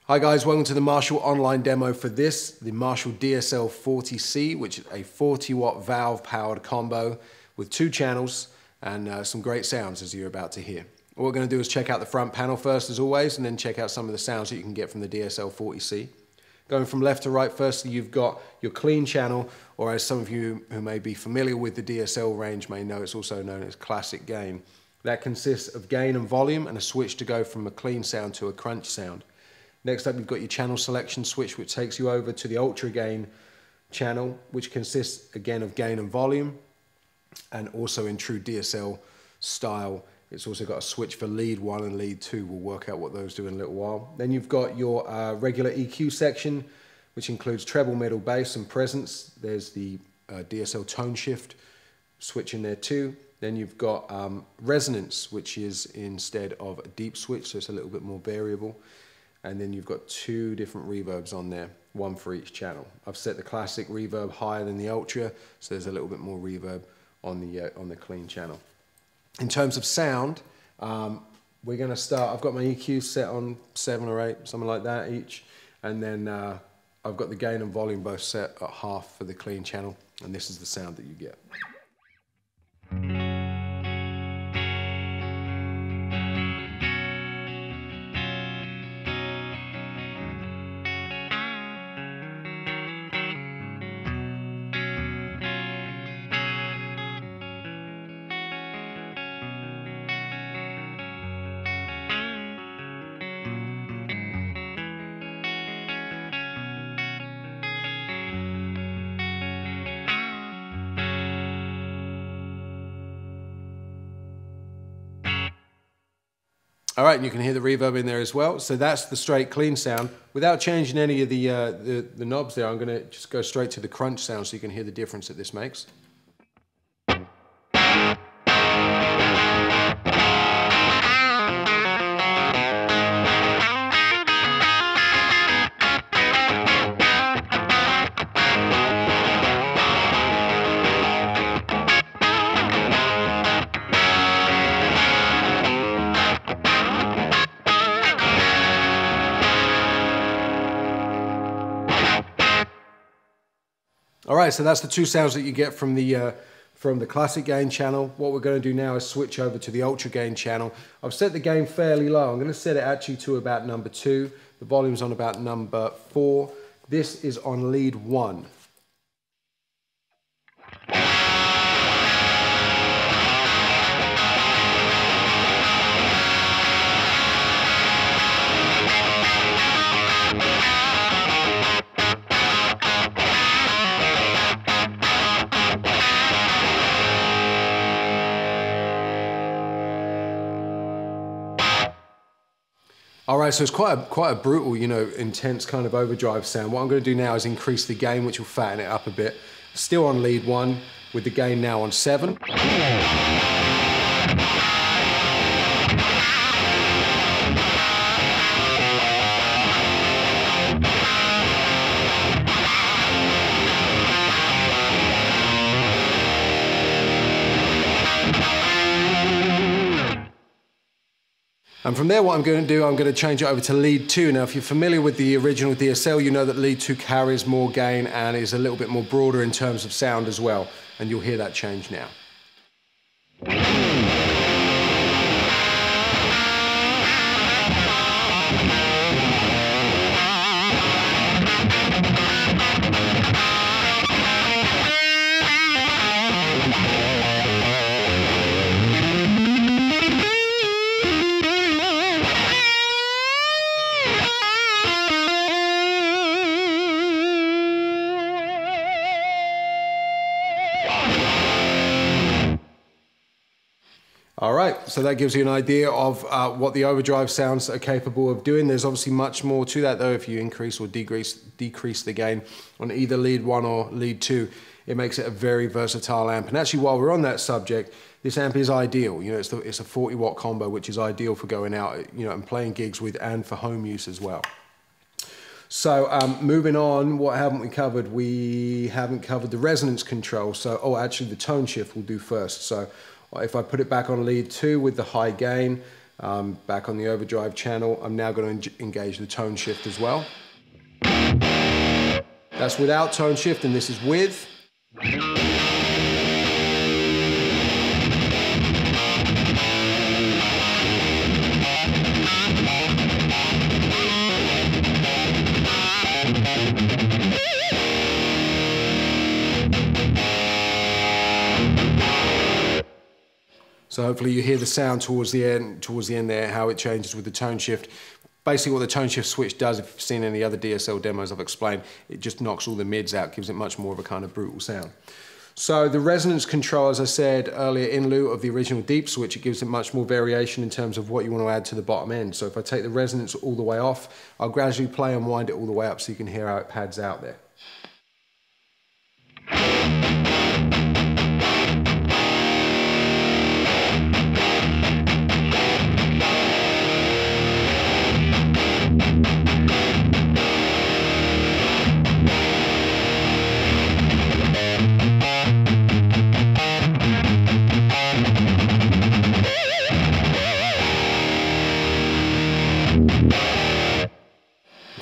Hi guys, welcome to the Marshall online demo for the Marshall DSL40C, which is a 40-watt valve-powered combo with 2 channels and some great sounds as you're about to hear. What we're going to do is check out the front panel first as always, and then check out some of the sounds that you can get from the DSL40C. Going from left to right, firstly you've got your clean channel, or as some of you who may be familiar with the DSL range may know, it's also known as classic gain. That consists of gain and volume and a switch to go from a clean sound to a crunch sound. Next up, you've got your channel selection switch, which takes you over to the ultra gain channel, which consists again of gain and volume, and also in true DSL style, it's also got a switch for lead 1 and lead 2. We'll work out what those do in a little while. Then you've got your regular EQ section, which includes treble, middle, bass, and presence. There's the DSL tone shift switch in there too. Then you've got resonance, which is instead of a deep switch, so it's a little bit more variable. And then you've got 2 different reverbs on there, 1 for each channel. I've set the classic reverb higher than the ultra, so there's a little bit more reverb on the clean channel. In terms of sound, we're going to start. I've got my EQ set on 7 or 8, something like that each, and then I've got the gain and volume both set at half for the clean channel, and this is the sound that you get. All right, and you can hear the reverb in there as well. So that's the straight clean sound. Without changing any of the knobs there, I'm going to just go straight to the crunch sound so you can hear the difference that this makes. All right, so that's the 2 sounds that you get from the classic gain channel. What we're going to do now is switch over to the ultra gain channel. I've set the gain fairly low. I'm going to set it actually to about number 2. The volume's on about number 4. This is on lead 1. All right, so it's quite a brutal, intense kind of overdrive sound. What I'm going to do now is increase the gain, which will fatten it up a bit. Still on lead 1, with the gain now on 7. And from there, what I'm going to do, I'm going to change it over to lead 2. Now, if you're familiar with the original DSL, you know that lead 2 carries more gain and is a little bit more broader in terms of sound as well. And you'll hear that change now. All right, so that gives you an idea of what the overdrive sounds are capable of doing. There's obviously much more to that though. If you increase or decrease the gain on either lead 1 or lead 2, it makes it a very versatile amp. And actually, while we're on that subject, this amp is ideal. It's a 40-watt combo, which is ideal for going out, and playing gigs with, and for home use as well. So moving on, what haven't we covered? We haven't covered the resonance control. So, oh, actually the tone shift we'll do first. So if I put it back on lead 2 with the high gain, back on the overdrive channel, I'm now going to engage the tone shift as well. That's without tone shift, and this is with. So hopefully you hear the sound towards the end there, how it changes with the tone shift. Basically what the tone shift switch does, if you've seen any other DSL demos I've explained, it just knocks all the mids out, gives it much more of a kind of brutal sound. So the resonance control, as I said earlier, in lieu of the original deep switch, it gives it much more variation in terms of what you want to add to the bottom end. So if I take the resonance all the way off, I'll gradually play and wind it all the way up so you can hear how it pads out there.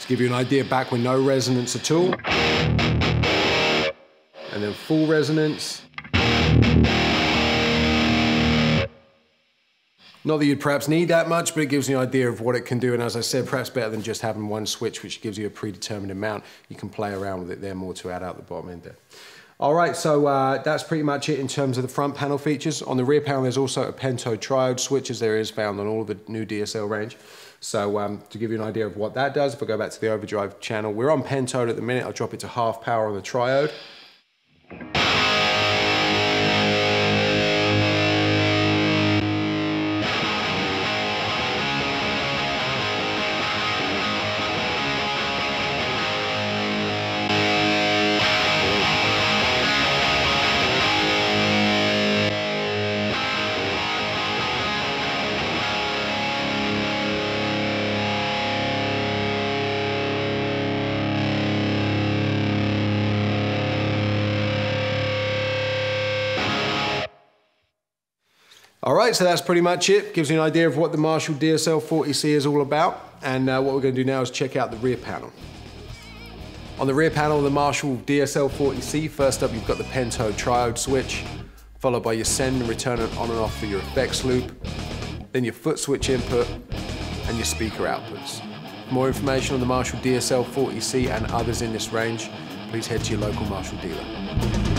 Give you an idea back with no resonance at all, and then full resonance. Not that you'd perhaps need that much, but it gives you an idea of what it can do, and as I said, perhaps better than just having one switch which gives you a predetermined amount. You can play around with it there more to add out the bottom end there. Alright, so that's pretty much it in terms of the front panel features. On the rear panel there's also a pentode triode switch, as there is found on all of the new DSL range. So to give you an idea of what that does, if I go back to the overdrive channel, we're on pentode at the minute. I'll drop it to half power on the triode. Alright, so that's pretty much it. Gives you an idea of what the Marshall DSL40C is all about. And what we're going to do now is check out the rear panel. On the rear panel of the Marshall DSL40C, first up you've got the pentode triode switch, followed by your send and return on and off for your effects loop, then your foot switch input, and your speaker outputs. For more information on the Marshall DSL40C and others in this range, please head to your local Marshall dealer.